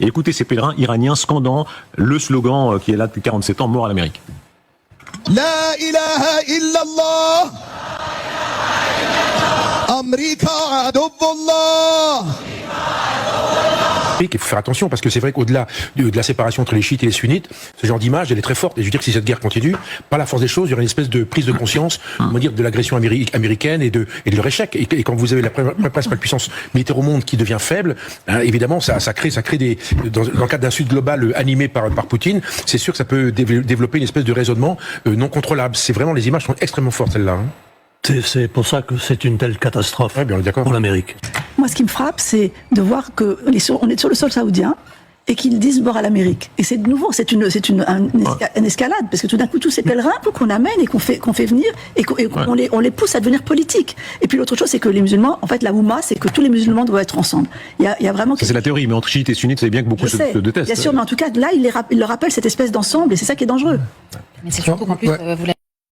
Et écoutez ces pèlerins iraniens scandant le slogan qui est là depuis 47 ans, mort à l'Amérique. La ilaha illallah. Amrika adubullah. Il faut faire attention parce que c'est vrai qu'au-delà de la séparation entre les chiites et les sunnites, ce genre d'image elle est très forte et je veux dire que si cette guerre continue, par la force des choses, il y aura une espèce de prise de conscience, on va dire, de l'agression américaine et de leur échec. Et quand vous avez la principale puissance militaire au monde qui devient faible, hein, évidemment ça crée des dans le cadre d'un sud global animé par Poutine, c'est sûr que ça peut développer une espèce de raisonnement non contrôlable. C'est vraiment, les images sont extrêmement fortes celles-là. Hein. C'est pour ça que c'est une telle catastrophe pour l'Amérique. Moi, ce qui me frappe, c'est de voir qu'on est sur le sol saoudien et qu'ils disent mort à l'Amérique. Et c'est de nouveau, c'est une escalade, parce que tout d'un coup, tous ces pèlerins qu'on amène et qu'on fait venir, et on les pousse à devenir politiques. Et puis l'autre chose, c'est que les musulmans, en fait, la Oumma, c'est que tous les musulmans doivent être ensemble. Il y a vraiment... Ça, c'est la théorie, mais entre chiites et sunnites, vous savez bien que beaucoup se détestent. Bien sûr, mais en tout cas, là, il leur rappelle cette espèce d'ensemble, et c'est ça qui est dangereux. Mais c'est surtout qu'en plus, vous l'avez